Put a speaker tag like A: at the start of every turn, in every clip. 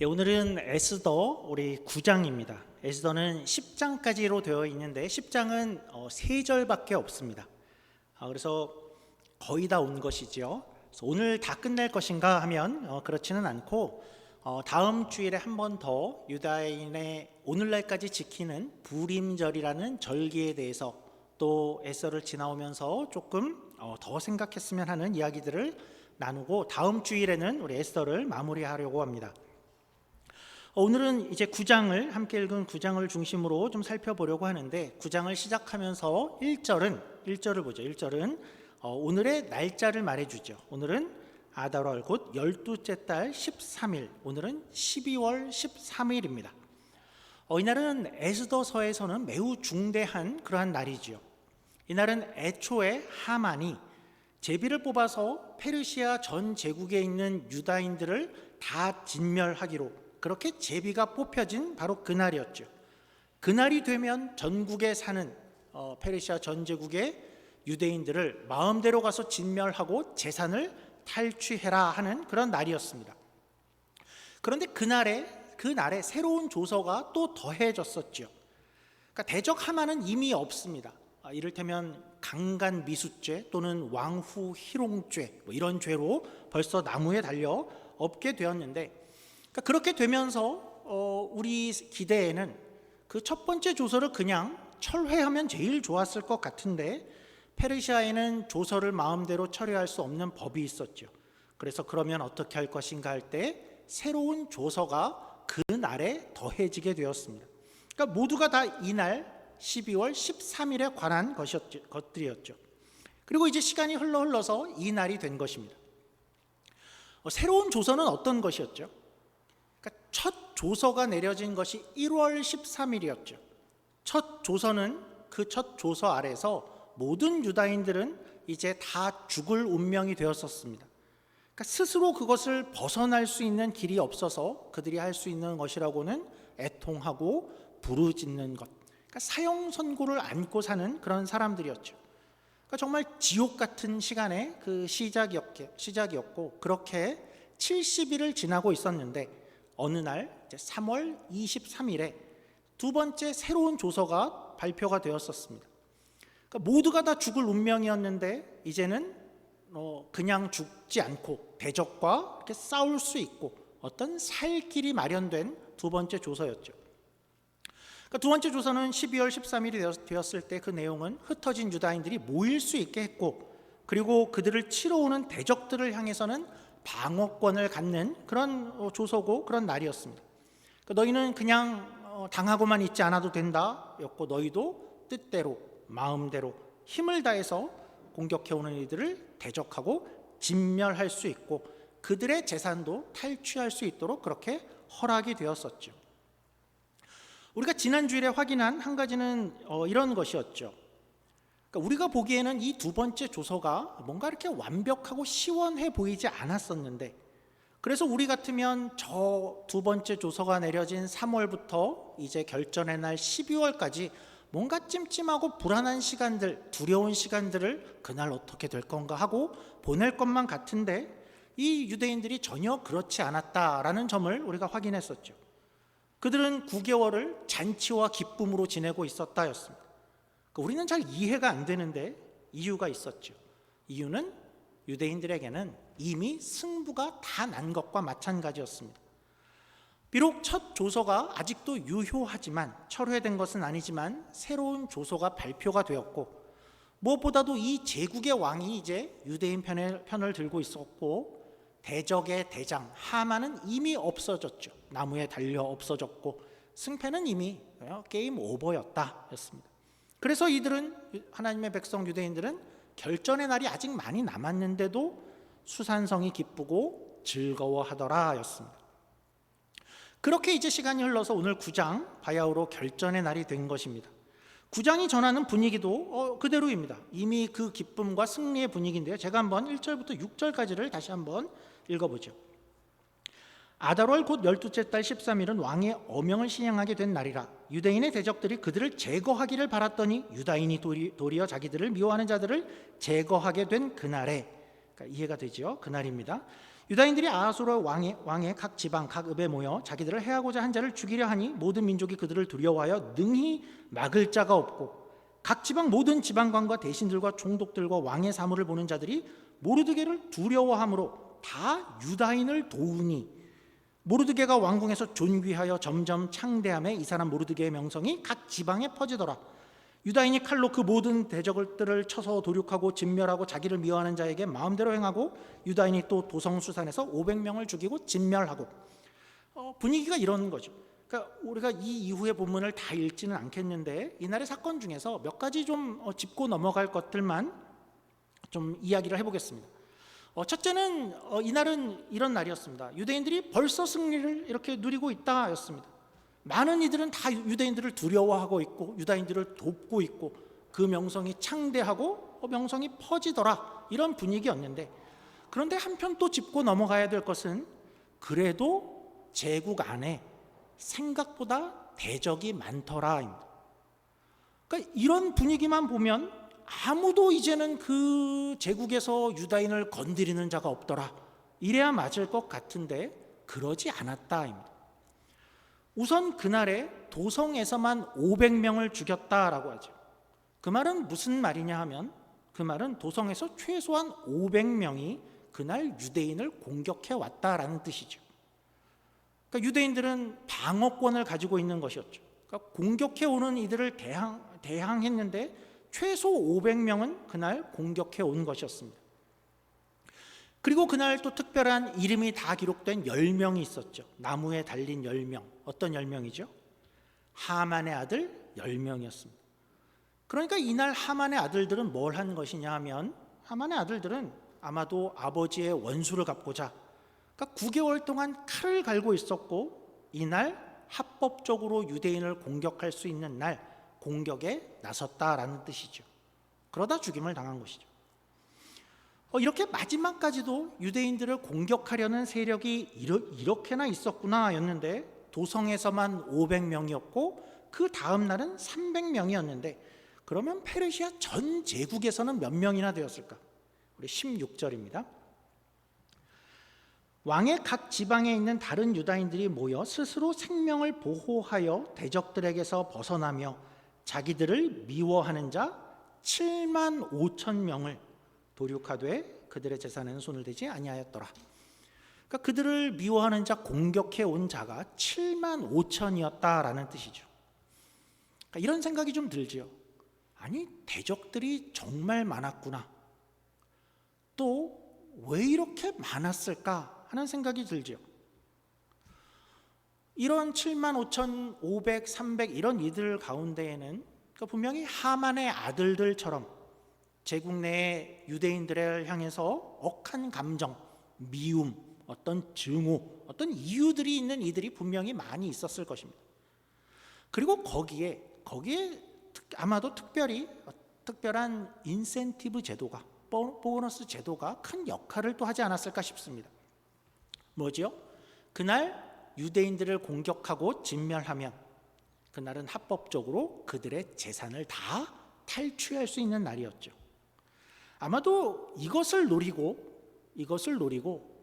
A: 오늘은 에스더 우리 9장입니다. 에스더는 10장까지로 되어 있는데 10장은 3절밖에 없습니다. 그래서 거의 다 온 것이죠. 그래서 오늘 다 끝낼 것인가 하면 그렇지는 않고 다음 주일에 한 번 더 유다인의 오늘날까지 지키는 부림절이라는 절기에 대해서 또 에스더를 지나오면서 조금 더 생각했으면 하는 이야기들을 나누고 다음 주일에는 우리 에스더를 마무리하려고 합니다. 오늘은 이제 9장을 함께 읽은 9장을 중심으로 좀 살펴보려고 하는데 9장을 시작하면서 1절을 보죠. 1절은 오늘의 날짜를 말해주죠. 오늘은 아달월 곧 12째 달 13일, 오늘은 12월 13일입니다. 이날은 에스더서에서는 매우 중대한 그러한 날이지요. 이날은 애초에 하만이 제비를 뽑아서 페르시아 전 제국에 있는 유다인들을 다 진멸하기로 그렇게 제비가 뽑혀진 바로 그날이었죠. 그날이 되면 전국에 사는 페르시아 전 제국의 유대인들을 마음대로 가서 진멸하고 재산을 탈취해라 하는 그런 날이었습니다. 그런데 그날에 새로운 조서가 또 더해졌었죠. 그러니까 대적 하만은 이미 없습니다. 이를테면 강간미수죄 또는 왕후희롱죄 이런 죄로 벌써 나무에 달려 없게 되었는데, 그렇게 되면서 우리 기대에는 그 첫 번째 조서를 그냥 철회하면 제일 좋았을 것 같은데 페르시아에는 조서를 마음대로 철회할 수 없는 법이 있었죠. 그래서 그러면 어떻게 할 것인가 할 때 새로운 조서가 그 날에 더해지게 되었습니다. 그러니까 모두가 다 이날 12월 13일에 관한 것들이었죠. 그리고 이제 시간이 흘러서 이 날이 된 것입니다. 새로운 조서는 어떤 것이었죠? 첫 조서가 내려진 것이 1월 13일이었죠. 첫 조서는 그 첫 조서 아래서 모든 유다인들은 이제 다 죽을 운명이 되었었습니다. 스스로 그것을 벗어날 수 있는 길이 없어서 그들이 할 수 있는 것이라고는 애통하고 부르짖는 것, 사형 선고를 안고 사는 그런 사람들이었죠. 정말 지옥 같은 시간의 그 시작이었고 그렇게 70일을 지나고 있었는데 어느 날 3월 23일에 두 번째 새로운 조서가 발표가 되었었습니다. 모두가 다 죽을 운명이었는데 이제는 그냥 죽지 않고 대적과 이렇게 싸울 수 있고 어떤 살 길이 마련된 두 번째 조서였죠. 두 번째 조서는 12월 13일이 되었을 때 그 내용은 흩어진 유다인들이 모일 수 있게 했고, 그리고 그들을 치러 오는 대적들을 향해서는 방어권을 갖는 그런 조서고 그런 날이었습니다. 너희는 그냥 당하고만 있지 않아도 된다 였고, 너희도 뜻대로 마음대로 힘을 다해서 공격해오는 이들을 대적하고 진멸할 수 있고 그들의 재산도 탈취할 수 있도록 그렇게 허락이 되었었죠. 우리가 지난주일에 확인한 한 가지는 이런 것이었죠. 우리가 보기에는 이 두 번째 조서가 뭔가 이렇게 완벽하고 시원해 보이지 않았었는데, 그래서 우리 같으면 저 두 번째 조서가 내려진 3월부터 이제 결전의 날 12월까지 뭔가 찜찜하고 불안한 시간들, 두려운 시간들을 그날 어떻게 될 건가 하고 보낼 것만 같은데 이 유대인들이 전혀 그렇지 않았다라는 점을 우리가 확인했었죠. 그들은 9개월을 잔치와 기쁨으로 지내고 있었다였습니다. 우리는 잘 이해가 안 되는데 이유가 있었죠. 이유는 유대인들에게는 이미 승부가 다 난 것과 마찬가지였습니다. 비록 첫 조서가 아직도 유효하지만, 철회된 것은 아니지만 새로운 조서가 발표가 되었고, 무엇보다도 이 제국의 왕이 이제 유대인 편을 들고 있었고, 대적의 대장 하만은 이미 없어졌죠. 나무에 달려 없어졌고 승패는 이미 게임 오버였다 였습니다. 그래서 이들은, 하나님의 백성 유대인들은 결전의 날이 아직 많이 남았는데도 수산성이 기쁘고 즐거워하더라 였습니다. 그렇게 이제 시간이 흘러서 오늘 9장 바야흐로 결전의 날이 된 것입니다. 9장이 전하는 분위기도 그대로입니다. 이미 그 기쁨과 승리의 분위기인데요, 제가 한번 1절부터 6절까지를 다시 한번 읽어보죠. 아달월 곧 12째 달 13일은 왕의 어명을 시행하게 된 날이라. 유대인의 대적들이 그들을 제거하기를 바랐더니 유다인이 도리어 자기들을 미워하는 자들을 제거하게 된 그날에, 이해가 되죠? 그날입니다. 유다인들이 아하수르 왕의 각 지방 각 읍에 모여 자기들을 해하고자 한 자를 죽이려 하니 모든 민족이 그들을 두려워하여 능히 막을 자가 없고 각 지방 모든 지방관과 대신들과 총독들과 왕의 사물을 보는 자들이 모르드게를 두려워함으로 다 유다인을 도우니 모르드게가 왕궁에서 존귀하여 점점 창대함에 이 사람 모르드게의 명성이 각 지방에 퍼지더라. 유다인이 칼로 그 모든 대적들을 쳐서 도륙하고 진멸하고 자기를 미워하는 자에게 마음대로 행하고 유다인이 또 도성수산에서 500명을 죽이고 진멸하고 분위기가 이런 거죠. 그러니까 우리가 이 이후의 본문을 다 읽지는 않겠는데 이날의 사건 중에서 몇 가지 좀 짚고 넘어갈 것들만 좀 이야기를 해보겠습니다. 첫째는 이날은 이런 날이었습니다. 유대인들이 벌써 승리를 이렇게 누리고 있다였습니다. 많은 이들은 다 유대인들을 두려워하고 있고 유다인들을 돕고 있고 그 명성이 창대하고 명성이 퍼지더라 이런 분위기였는데 그런데 한편 또 짚고 넘어가야 될 것은 그래도 제국 안에 생각보다 대적이 많더라입니다. 그러니까 이런 분위기만 보면 아무도 이제는 그 제국에서 유다인을 건드리는 자가 없더라 이래야 맞을 것 같은데 그러지 않았다입니다. 우선 그날에 도성에서만 500명을 죽였다라고 하죠. 그 말은 무슨 말이냐 하면 그 말은 도성에서 최소한 500명이 그날 유대인을 공격해 왔다라는 뜻이죠. 그러니까 유대인들은 방어권을 가지고 있는 것이었죠. 그러니까 공격해 오는 이들을 대항했는데 최소 500명은 그날 공격해 온 것이었습니다. 그리고 그날 또 특별한 이름이 다 기록된 10명이 있었죠. 나무에 달린 10명. 어떤 10명이죠? 하만의 아들 10명이었습니다. 그러니까 이날 하만의 아들들은 뭘 한 것이냐 하면 하만의 아들들은 아마도 아버지의 원수를 갚고자 그러니까 9개월 동안 칼을 갈고 있었고 이날 합법적으로 유대인을 공격할 수 있는 날 공격에 나섰다라는 뜻이죠. 그러다 죽임을 당한 것이죠. 이렇게 마지막까지도 유대인들을 공격하려는 세력이 이렇게나 있었구나 였는데 도성에서만 500명이었고 그 다음 날은 300명이었는데 그러면 페르시아 전 제국에서는 몇 명이나 되었을까? 우리 16절입니다. 왕의 각 지방에 있는 다른 유다인들이 모여 스스로 생명을 보호하여 대적들에게서 벗어나며 자기들을 미워하는 자 7만 5천 명을 도륙하되 그들의 재산에는 손을 대지 아니하였더라. 그러니까 그들을 미워하는 자 공격해 온 자가 7만 5천이었다라는 뜻이죠. 그러니까 이런 생각이 좀 들지요. 아니 대적들이 정말 많았구나. 또 왜 이렇게 많았을까 하는 생각이 들지요. 이런 7만 5천, 500, 300 이런 이들 가운데에는 그러니까 분명히 하만의 아들들처럼 제국 내의 유대인들을 향해서 억한 감정, 미움, 어떤 증오, 어떤 이유들이 있는 이들이 분명히 많이 있었을 것입니다. 그리고 거기에 아마도 특별한 인센티브 제도가 보너스 제도가 큰 역할을 또 하지 않았을까 싶습니다. 뭐지요? 그날 유대인들을 공격하고 진멸하면 그날은 합법적으로 그들의 재산을 다 탈취할 수 있는 날이었죠. 아마도 이것을 노리고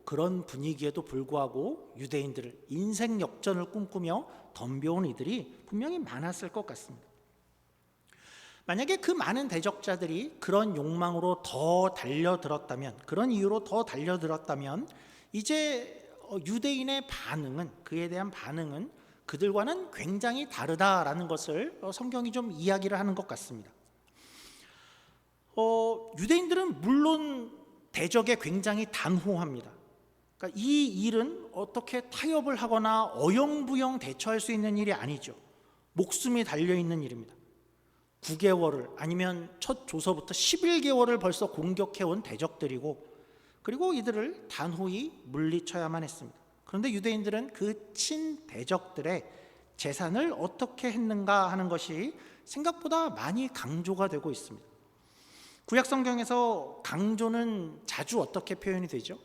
A: 그런 분위기에도 불구하고 유대인들을 인생 역전을 꿈꾸며 덤벼온 이들이 분명히 많았을 것 같습니다. 만약에 그 많은 대적자들이 그런 욕망으로 더 달려들었다면, 그런 이유로 더 달려들었다면 이제 유대인의 반응은, 그에 대한 반응은 그들과는 굉장히 다르다라는 것을 성경이 좀 이야기를 하는 것 같습니다. 유대인들은 물론 대적에 굉장히 단호합니다. 그러니까 이 일은 어떻게 타협을 하거나 어영부영 대처할 수 있는 일이 아니죠. 목숨이 달려있는 일입니다. 9개월을 아니면 첫 조서부터 11개월을 벌써 공격해온 대적들이고 그리고 이들을 단호히 물리쳐야만 했습니다. 그런데 유대인들은 그 친대적들의 재산을 어떻게 했는가 하는 것이 생각보다 많이 강조가 되고 있습니다. 구약성경에서 강조는 자주 어떻게 표현이 되죠?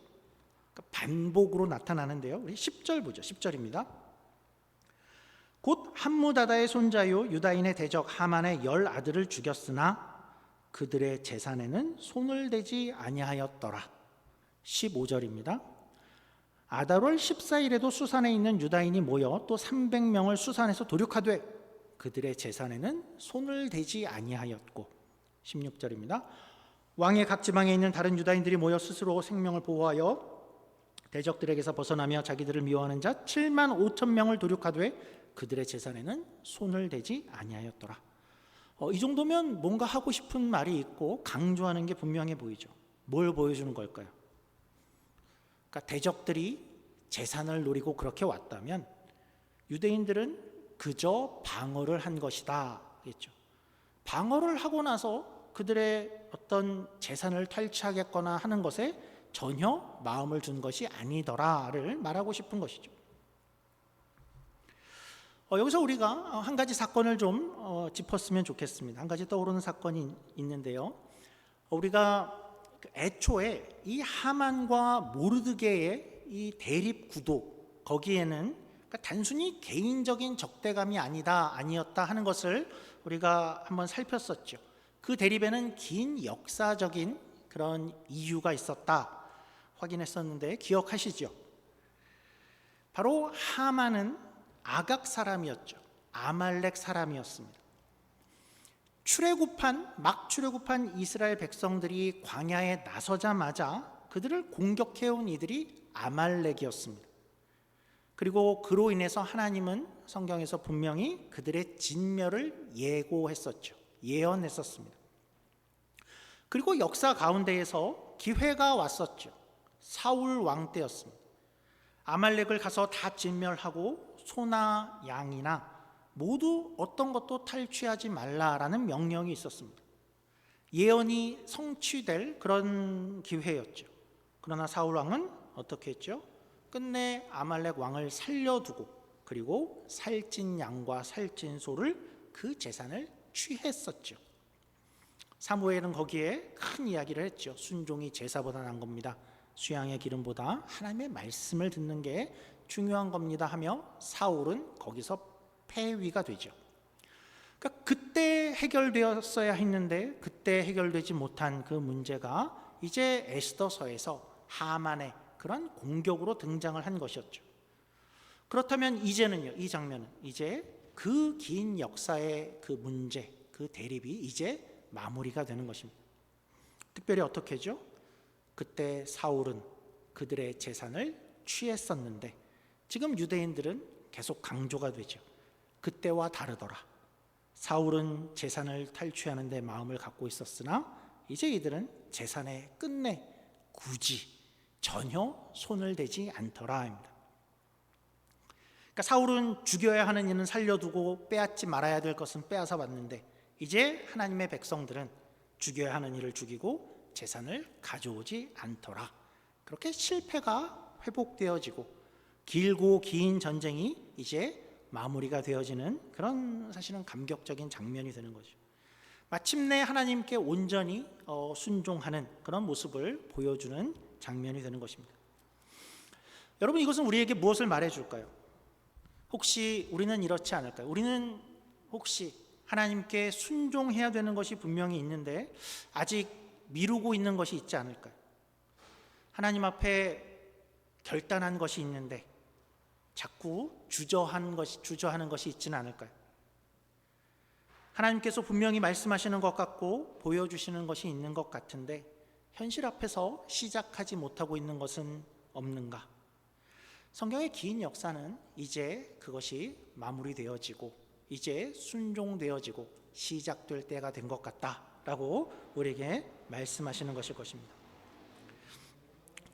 A: 그러니까 반복으로 나타나는데요. 우리 10절 보죠. 10절입니다. 곧 함무다다의 손자요 유다인의 대적 하만의 10 아들을 죽였으나 그들의 재산에는 손을 대지 아니하였더라. 15절입니다. 아달월 14일에도 수산에 있는 유다인이 모여 또 300명을 수산에서 도륙하되 그들의 재산에는 손을 대지 아니하였고 16절입니다. 왕의 각 지방에 있는 다른 유다인들이 모여 스스로 생명을 보호하여 대적들에게서 벗어나며 자기들을 미워하는 자 7만 5천 명을 도륙하되 그들의 재산에는 손을 대지 아니하였더라. 이 정도면 뭔가 하고 싶은 말이 있고 강조하는 게 분명해 보이죠. 뭘 보여주는 걸까요? 그러니까 대적들이 재산을 노리고 그렇게 왔다면 유대인들은 그저 방어를 한 것이다 겠죠. 방어를 하고 나서 그들의 어떤 재산을 탈취하겠거나 하는 것에 전혀 마음을 준 것이 아니더라를 말하고 싶은 것이죠. 여기서 우리가 한 가지 사건을 좀 짚었으면 좋겠습니다. 한 가지 떠오르는 사건이 있는데요. 우리가 애초에 이 하만과 모르드게의 이 대립 구도, 거기에는 그러니까 단순히 개인적인 적대감이 아니었다 하는 것을 우리가 한번 살폈었죠. 그 대립에는 긴 역사적인 그런 이유가 있었다 확인했었는데 기억하시죠? 바로 하만은 아각 사람이었죠. 아말렉 사람이었습니다. 막 출애굽한 이스라엘 백성들이 광야에 나서자마자 그들을 공격해온 이들이 아말렉이었습니다. 그리고 그로 인해서 하나님은 성경에서 분명히 그들의 진멸을 예언했었습니다. 그리고 역사 가운데에서 기회가 왔었죠. 사울 왕 때였습니다. 아말렉을 가서 다 진멸하고 소나 양이나 모두 어떤 것도 탈취하지 말라라는 명령이 있었습니다. 예언이 성취될 그런 기회였죠. 그러나 사울 왕은 어떻게 했죠? 끝내 아말렉 왕을 살려두고 그리고 살찐 양과 살찐 소를 그 재산을 취했었죠. 사무엘은 거기에 큰 이야기를 했죠. 순종이 제사보다 나은 겁니다. 수양의 기름보다 하나님의 말씀을 듣는 게 중요한 겁니다 하며 사울은 거기서 폐위가 되죠. 그러니까 그때 해결되었어야 했는데 그때 해결되지 못한 그 문제가 이제 에스더서에서 하만의 그런 공격으로 등장을 한 것이었죠. 그렇다면 이제는요, 이 장면은 이제 그 긴 역사의 그 문제, 그 대립이 이제 마무리가 되는 것입니다. 특별히 어떻게죠? 그때 사울은 그들의 재산을 취했었는데 지금 유대인들은 계속 강조가 되죠. 그때와 다르더라. 사울은 재산을 탈취하는 데 마음을 갖고 있었으나 이제 이들은 재산에 끝내 굳이 전혀 손을 대지 않더라입니다. 그러니까 사울은 죽여야 하는 이는 살려두고 빼앗지 말아야 될 것은 빼앗아 왔는데 이제 하나님의 백성들은 죽여야 하는 이를 죽이고 재산을 가져오지 않더라. 그렇게 실패가 회복되어지고 길고 긴 전쟁이 이제 마무리가 되어지는 그런 사실은 감격적인 장면이 되는 거죠. 마침내 하나님께 온전히 순종하는 그런 모습을 보여주는 장면이 되는 것입니다. 여러분, 이것은 우리에게 무엇을 말해줄까요? 혹시 우리는 이렇지 않을까요? 우리는 혹시 하나님께 순종해야 되는 것이 분명히 있는데 아직 미루고 있는 것이 있지 않을까요? 하나님 앞에 결단한 것이 있는데 자꾸 주저하는 것이 있지는 않을까요? 하나님께서 분명히 말씀하시는 것 같고 보여주시는 것이 있는 것 같은데 현실 앞에서 시작하지 못하고 있는 것은 없는가? 성경의 긴 역사는 이제 그것이 마무리되어지고 이제 순종되어지고 시작될 때가 된 것 같다라고 우리에게 말씀하시는 것일 것입니다.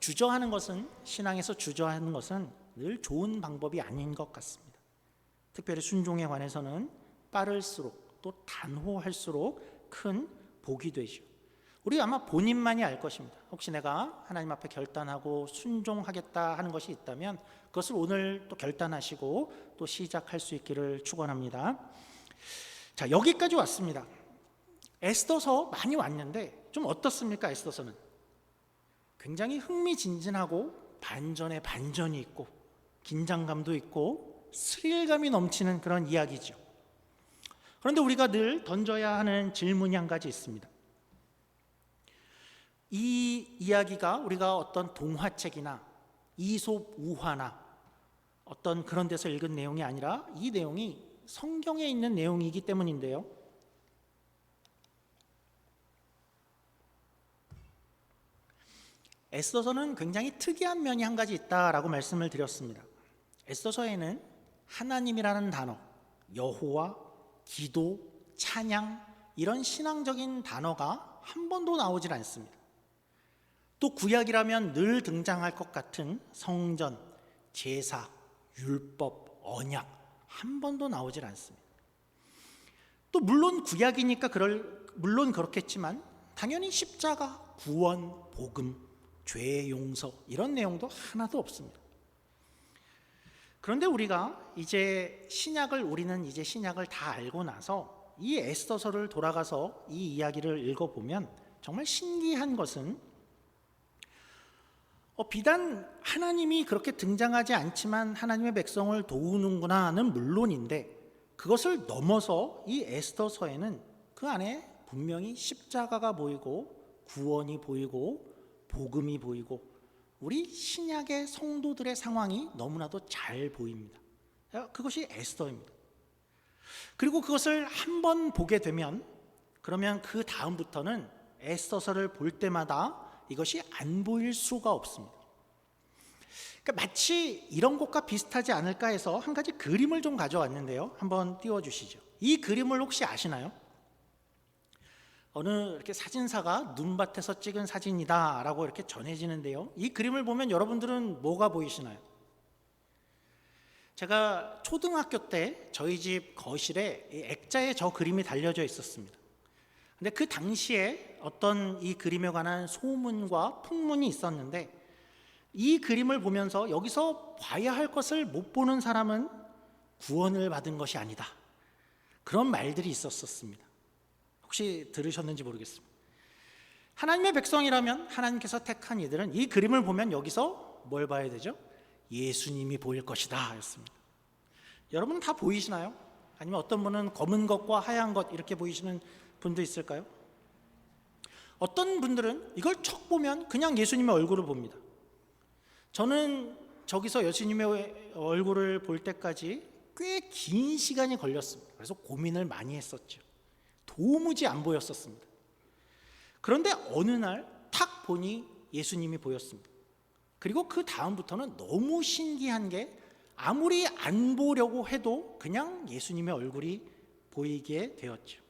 A: 주저하는 것은, 신앙에서 주저하는 것은 늘 좋은 방법이 아닌 것 같습니다. 특별히 순종에 관해서는 빠를수록 또 단호할수록 큰 복이 되죠. 우리 아마 본인만이 알 것입니다. 혹시 내가 하나님 앞에 결단하고 순종하겠다 하는 것이 있다면 그것을 오늘 또 결단하시고 또 시작할 수 있기를 축원합니다. 자, 여기까지 왔습니다. 에스더서 많이 왔는데 좀 어떻습니까? 에스더서는 굉장히 흥미진진하고 반전에 반전이 있고 긴장감도 있고 스릴감이 넘치는 그런 이야기죠. 그런데 우리가 늘 던져야 하는 질문이 한 가지 있습니다. 이 이야기가 우리가 어떤 동화책이나 이솝 우화나 어떤 그런 데서 읽은 내용이 아니라 이 내용이 성경에 있는 내용이기 때문인데요. 에스더서는 굉장히 특이한 면이 한 가지 있다라고 말씀을 드렸습니다. 에스더서에는 하나님이라는 단어, 여호와, 기도, 찬양 이런 신앙적인 단어가 한 번도 나오질 않습니다. 또 구약이라면 늘 등장할 것 같은 성전, 제사, 율법, 언약 한 번도 나오질 않습니다. 또 물론 구약이니까 물론 그렇겠지만 당연히 십자가, 구원, 복음, 죄의 용서 이런 내용도 하나도 없습니다. 그런데 우리는 이제 신약을 다 알고 나서 이 에스더서를 돌아가서 이 이야기를 읽어보면 정말 신기한 것은 비단 하나님이 그렇게 등장하지 않지만 하나님의 백성을 도우는구나는 물론인데 그것을 넘어서 이 에스더서에는 그 안에 분명히 십자가가 보이고 구원이 보이고 복음이 보이고 우리 신약의 성도들의 상황이 너무나도 잘 보입니다. 그것이 에스더입니다. 그리고 그것을 한번 보게 되면 그러면 그 다음부터는 에스더서를 볼 때마다 이것이 안 보일 수가 없습니다. 그러니까 마치 이런 것과 비슷하지 않을까 해서 한 가지 그림을 좀 가져왔는데요. 한번 띄워주시죠. 이 그림을 혹시 아시나요? 어느 이렇게 사진사가 눈밭에서 찍은 사진이다라고 이렇게 전해지는데요. 이 그림을 보면 여러분들은 뭐가 보이시나요? 제가 초등학교 때 저희 집 거실에 액자에 저 그림이 달려져 있었습니다. 근데 그 당시에 어떤 이 그림에 관한 소문과 풍문이 있었는데 이 그림을 보면서 여기서 봐야 할 것을 못 보는 사람은 구원을 받은 것이 아니다. 그런 말들이 있었습니다. 혹시 들으셨는지 모르겠습니다. 하나님의 백성이라면 하나님께서 택한 이들은 이 그림을 보면 여기서 뭘 봐야 되죠? 예수님이 보일 것이다 였습니다. 여러분 다 보이시나요? 아니면 어떤 분은 검은 것과 하얀 것 이렇게 보이시는 분도 있을까요? 어떤 분들은 이걸 척 보면 그냥 예수님의 얼굴을 봅니다. 저는 저기서 예수님의 얼굴을 볼 때까지 꽤 긴 시간이 걸렸습니다. 그래서 고민을 많이 했었죠. 도무지 안 보였었습니다. 그런데 어느 날 탁 보니 예수님이 보였습니다. 그리고 그 다음부터는 너무 신기한 게 아무리 안 보려고 해도 그냥 예수님의 얼굴이 보이게 되었죠.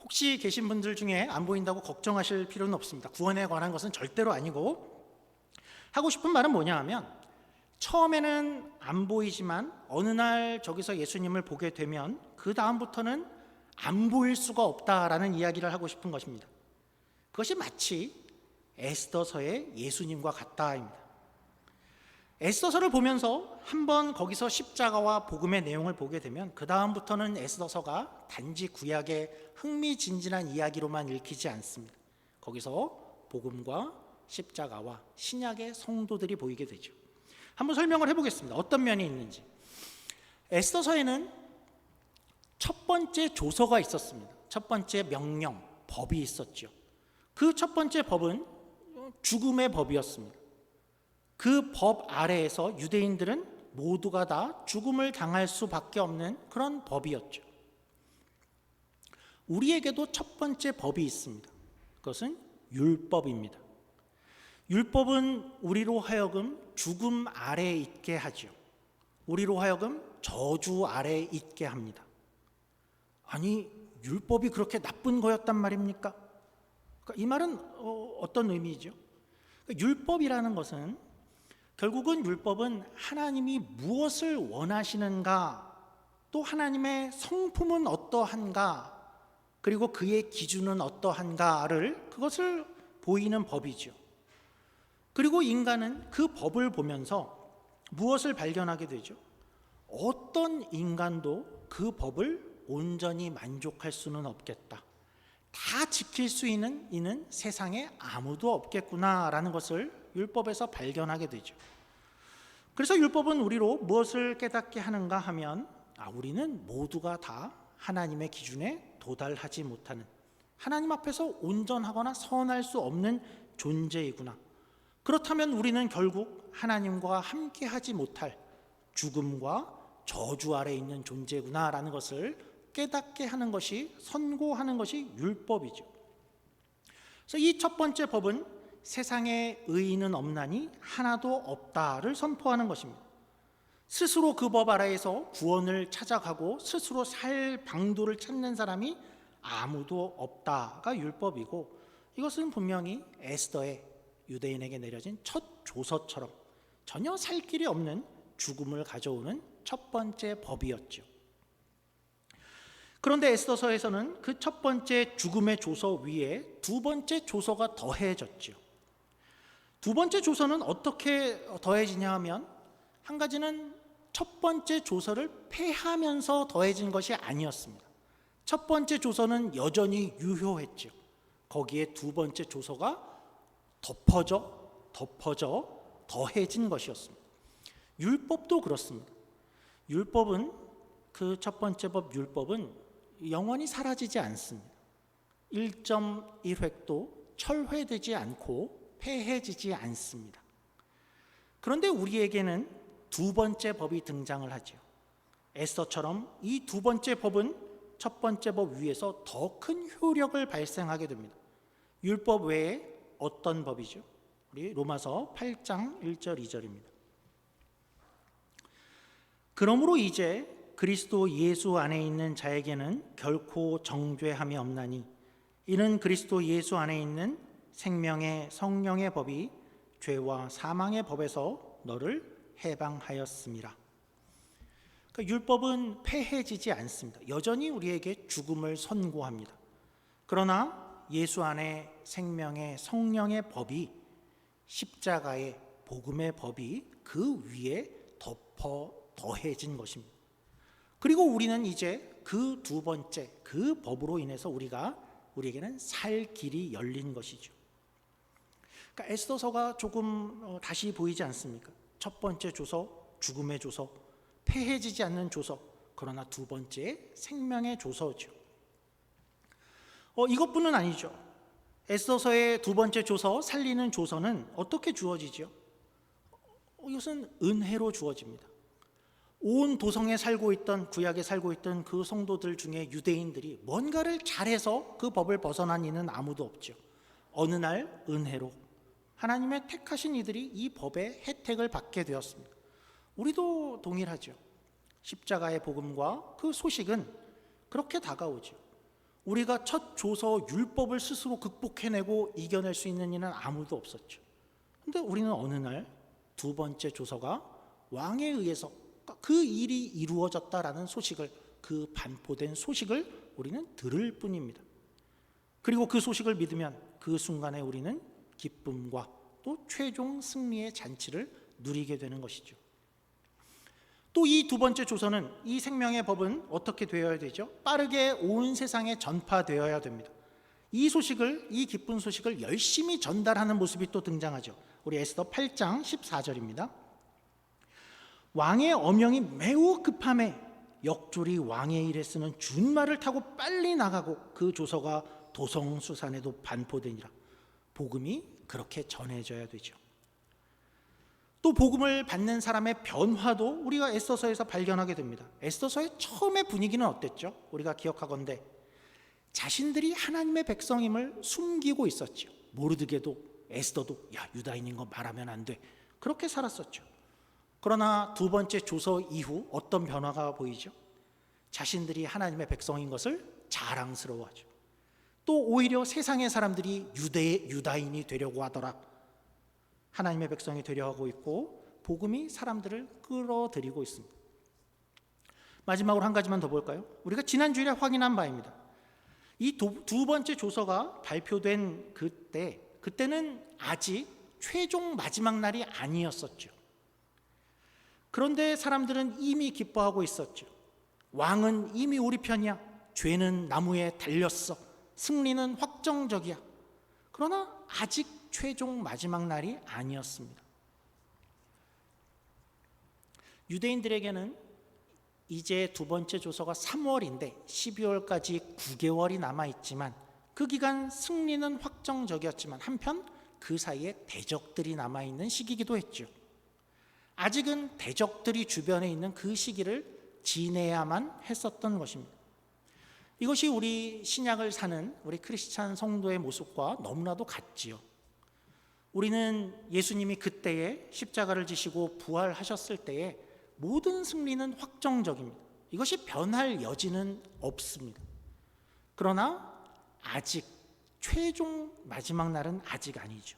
A: 혹시 계신 분들 중에 안 보인다고 걱정하실 필요는 없습니다. 구원에 관한 것은 절대로 아니고 하고 싶은 말은 뭐냐 하면 처음에는 안 보이지만 어느 날 저기서 예수님을 보게 되면 그 다음부터는 안 보일 수가 없다라는 이야기를 하고 싶은 것입니다. 그것이 마치 에스더서의 예수님과 같다입니다. 에스더서를 보면서 한번 거기서 십자가와 복음의 내용을 보게 되면 그 다음부터는 에스더서가 단지 구약의 흥미진진한 이야기로만 읽히지 않습니다. 거기서 복음과 십자가와 신약의 성도들이 보이게 되죠. 한번 설명을 해보겠습니다. 어떤 면이 있는지. 에스더서에는 첫 번째 조서가 있었습니다. 첫 번째 명령, 법이 있었죠. 그 첫 번째 법은 죽음의 법이었습니다. 그 법 아래에서 유대인들은 모두가 다 죽음을 당할 수밖에 없는 그런 법이었죠. 우리에게도 첫 번째 법이 있습니다. 그것은 율법입니다. 율법은 우리로 하여금 죽음 아래에 있게 하죠. 우리로 하여금 저주 아래에 있게 합니다. 아니, 율법이 그렇게 나쁜 거였단 말입니까? 이 말은 어떤 의미이죠? 율법이라는 것은 결국은 율법은 하나님이 무엇을 원하시는가, 또 하나님의 성품은 어떠한가, 그리고 그의 기준은 어떠한가를 그것을 보이는 법이죠. 그리고 인간은 그 법을 보면서 무엇을 발견하게 되죠? 어떤 인간도 그 법을 온전히 만족할 수는 없겠다. 다 지킬 수 있는 이는 세상에 아무도 없겠구나라는 것을 율법에서 발견하게 되죠. 그래서 율법은 우리로 무엇을 깨닫게 하는가 하면 우리는 모두가 다 하나님의 기준에 도달하지 못하는, 하나님 앞에서 온전하거나 선할 수 없는 존재이구나. 그렇다면 우리는 결국 하나님과 함께하지 못할 죽음과 저주 아래 있는 존재구나라는 것을 깨닫게 하는 것이, 선고하는 것이 율법이죠. 그래서 이 첫 번째 법은 세상에 의인은 없나니 하나도 없다를 선포하는 것입니다. 스스로 그 법 아래에서 구원을 찾아가고 스스로 살 방도를 찾는 사람이 아무도 없다가 율법이고, 이것은 분명히 에스더의 유대인에게 내려진 첫 조서처럼 전혀 살 길이 없는 죽음을 가져오는 첫 번째 법이었죠. 그런데 에스더서에서는 그 첫 번째 죽음의 조서 위에 두 번째 조서가 더해졌죠. 두 번째 조서는 어떻게 더해지냐 하면, 한 가지는 첫 번째 조서를 폐하면서 더해진 것이 아니었습니다. 첫 번째 조서는 여전히 유효했죠. 거기에 두 번째 조서가 덮어져 더해진 것이었습니다. 율법도 그렇습니다. 율법은, 그 첫 번째 법 율법은 영원히 사라지지 않습니다. 1.1획도 철회되지 않고 폐해지지 않습니다. 그런데 우리에게는 두 번째 법이 등장을 하죠. 에스더처럼 이 두 번째 법은 첫 번째 법 위에서 더 큰 효력을 발생하게 됩니다. 율법 외에 어떤 법이죠? 우리 로마서 8장 1절 2절입니다. 그러므로 이제 그리스도 예수 안에 있는 자에게는 결코 정죄함이 없나니, 이는 그리스도 예수 안에 있는 생명의 성령의 법이 죄와 사망의 법에서 너를 해방하였습니다. 그러니까 율법은 폐해지지 않습니다. 여전히 우리에게 죽음을 선고합니다. 그러나 예수 안에 생명의 성령의 법이, 십자가의 복음의 법이 그 위에 더해진 것입니다. 그리고 우리는 이제 그 두 번째, 그 법으로 인해서 우리에게는 살 길이 열린 것이죠. 그러니까 에스더서가 조금 다시 보이지 않습니까? 첫 번째 조서, 죽음의 조서, 폐해지지 않는 조서, 그러나 두 번째 생명의 조서죠. 이것뿐은 아니죠. 에스더서의 두 번째 조서, 살리는 조서는 어떻게 주어지죠? 이것은 은혜로 주어집니다. 온 도성에 살고 있던, 구약에 살고 있던 그 성도들 중에 유대인들이 뭔가를 잘해서 그 법을 벗어난 이는 아무도 없죠. 어느 날 은혜로 하나님의 택하신 이들이 이 법의 혜택을 받게 되었습니다. 우리도 동일하죠. 십자가의 복음과 그 소식은 그렇게 다가오죠. 우리가 첫 조서 율법을 스스로 극복해내고 이겨낼 수 있는 이는 아무도 없었죠. 그런데 우리는 어느 날 두 번째 조서가 왕에 의해서 그 일이 이루어졌다라는 소식을, 그 반포된 소식을 우리는 들을 뿐입니다. 그리고 그 소식을 믿으면 그 순간에 우리는 기쁨과 또 최종 승리의 잔치를 누리게 되는 것이죠. 또 이 두 번째 조서는, 이 생명의 법은 어떻게 되어야 되죠? 빠르게 온 세상에 전파되어야 됩니다. 이 소식을, 이 기쁜 소식을 열심히 전달하는 모습이 또 등장하죠. 우리 에스더 8장 14절입니다. 왕의 어명이 매우 급함에 역졸이 왕의 일에 쓰는 준말을 타고 빨리 나가고 그 조서가 도성수산에도 반포되니라. 복음이 그렇게 전해져야 되죠. 또 복음을 받는 사람의 변화도 우리가 에스더서에서 발견하게 됩니다. 에스더서의 처음의 분위기는 어땠죠? 우리가 기억하건대 자신들이 하나님의 백성임을 숨기고 있었죠. 모르드게도 에스더도 야, 유다인인 거 말하면 안 돼, 그렇게 살았었죠. 그러나 두 번째 조서 이후 어떤 변화가 보이죠? 자신들이 하나님의 백성인 것을 자랑스러워하죠. 또 오히려 세상의 사람들이 유다인이 되려고 하더라, 하나님의 백성이 되려 하고 있고 복음이 사람들을 끌어들이고 있습니다. 마지막으로 한 가지만 더 볼까요? 우리가 지난주에 확인한 바입니다. 이 두 번째 조서가 발표된 그때는 아직 최종 마지막 날이 아니었었죠. 그런데 사람들은 이미 기뻐하고 있었죠. 왕은 이미 우리 편이야. 죄는 나무에 달렸어. 승리는 확정적이야. 그러나 아직 최종 마지막 날이 아니었습니다. 유대인들에게는 이제 두 번째 조서가 3월인데 12월까지 9개월이 남아있지만 그 기간 승리는 확정적이었지만 한편 그 사이에 대적들이 남아있는 시기이기도 했죠. 아직은 대적들이 주변에 있는 그 시기를 지내야만 했었던 것입니다. 이것이 우리 신약을 사는 우리 크리스찬 성도의 모습과 너무나도 같지요. 우리는 예수님이 그때에 십자가를 지시고 부활하셨을 때에 모든 승리는 확정적입니다. 이것이 변할 여지는 없습니다. 그러나 아직 최종 마지막 날은 아직 아니죠.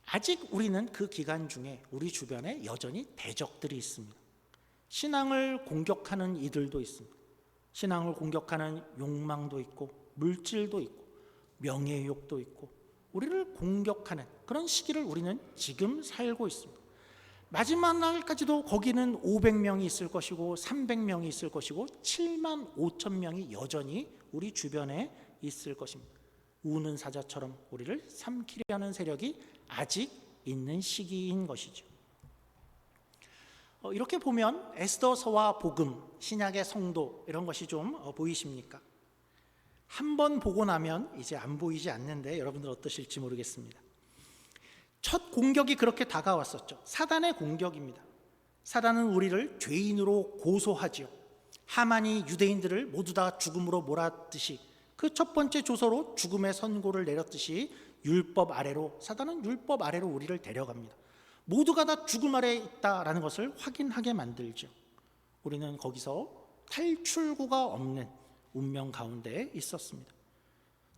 A: 아직 우리는 그 기간 중에 우리 주변에 여전히 대적들이 있습니다. 신앙을 공격하는 이들도 있습니다. 신앙을 공격하는 욕망도 있고 물질도 있고 명예욕도 있고 우리를 공격하는 그런 시기를 우리는 지금 살고 있습니다. 마지막 날까지도 거기는 500명이 있을 것이고 300명이 있을 것이고 7만 5천 명이 여전히 우리 주변에 있을 것입니다. 우는 사자처럼 우리를 삼키려는 세력이 아직 있는 시기인 것이죠. 이렇게 보면 에스더서와 복음, 신약의 성도 이런 것이 좀 보이십니까? 한 번 보고 나면 이제 안 보이지 않는데 여러분들 어떠실지 모르겠습니다. 첫 공격이 그렇게 다가왔었죠. 사단의 공격입니다. 사단은 우리를 죄인으로 고소하지요. 하만이 유대인들을 모두 다 죽음으로 몰았듯이 그 첫 번째 조서로 죽음의 선고를 내렸듯이 율법 아래로 사단은 율법 아래로 우리를 데려갑니다. 모두가 다 죽음 아래에 있다라는 것을 확인하게 만들죠. 우리는 거기서 탈출구가 없는 운명 가운데 있었습니다.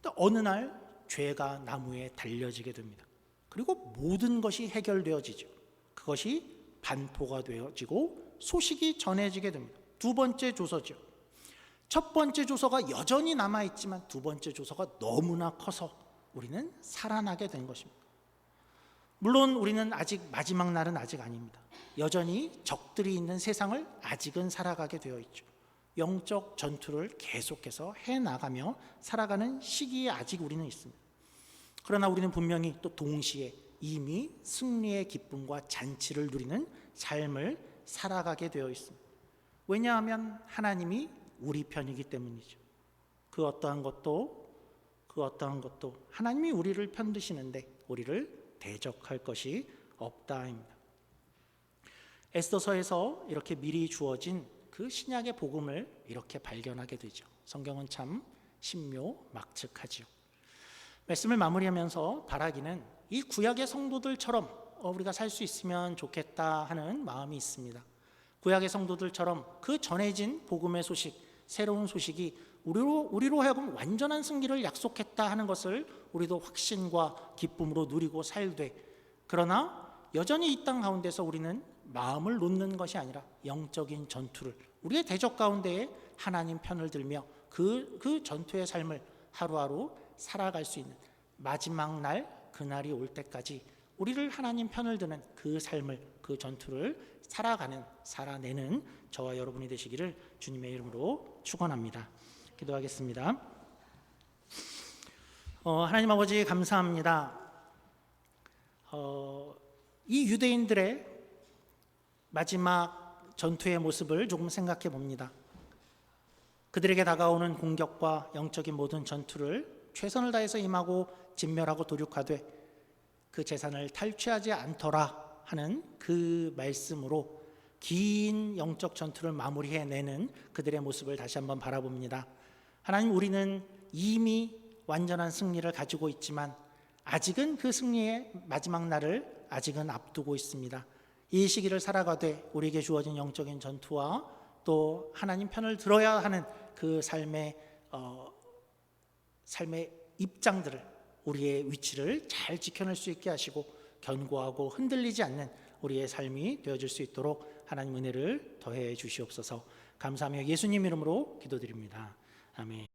A: 또 어느 날 죄가 나무에 달려지게 됩니다. 그리고 모든 것이 해결되어지죠. 그것이 반포가 되어지고 소식이 전해지게 됩니다. 두 번째 조서죠. 첫 번째 조서가 여전히 남아있지만 두 번째 조서가 너무나 커서 우리는 살아나게 된 것입니다. 물론 우리는 아직 마지막 날은 아직 아닙니다. 여전히 적들이 있는 세상을 아직은 살아가게 되어 있죠. 영적 전투를 계속해서 해나가며 살아가는 시기에 아직 우리는 있습니다. 그러나 우리는 분명히 또 동시에 이미 승리의 기쁨과 잔치를 누리는 삶을 살아가게 되어 있습니다. 왜냐하면 하나님이 우리 편이기 때문이죠. 그 어떠한 것도 하나님이 우리를 편드시는데 우리를 대적할 것이 없다입니다. 에스더서에서 이렇게 미리 주어진 그 신약의 복음을 이렇게 발견하게 되죠. 성경은 참 신묘막측하지요. 말씀을 마무리하면서 바라기는 이 구약의 성도들처럼 우리가 살 수 있으면 좋겠다 하는 마음이 있습니다. 구약의 성도들처럼 그 전해진 복음의 소식, 새로운 소식이 우리로 하여금 완전한 승리를 약속했다 하는 것을 우리도 확신과 기쁨으로 누리고 살되, 그러나 여전히 이 땅 가운데서 우리는 마음을 놓는 것이 아니라 영적인 전투를 우리의 대적 가운데에 하나님 편을 들며 그 전투의 삶을 하루하루 살아갈 수 있는 마지막 날 그날이 올 때까지 우리를 하나님 편을 드는 그 삶을, 그 전투를 살아내는 저와 여러분이 되시기를 주님의 이름으로 축원합니다. 기도하겠습니다. 하나님 아버지 감사합니다. 이 유대인들의 마지막 전투의 모습을 조금 생각해 봅니다. 그들에게 다가오는 공격과 영적인 모든 전투를 최선을 다해서 임하고 진멸하고 도륙하되 그 재산을 탈취하지 않더라 하는 그 말씀으로 긴 영적 전투를 마무리해내는 그들의 모습을 다시 한번 바라봅니다. 하나님, 우리는 이미 완전한 승리를 가지고 있지만 아직은 그 승리의 마지막 날을 아직은 앞두고 있습니다. 이 시기를 살아가되 우리에게 주어진 영적인 전투와 또 하나님 편을 들어야 하는 그 삶의 입장들을, 우리의 위치를 잘 지켜낼 수 있게 하시고 견고하고 흔들리지 않는 우리의 삶이 되어질 수 있도록 하나님 은혜를 더해 주시옵소서. 감사하며 예수님 이름으로 기도드립니다. 아멘.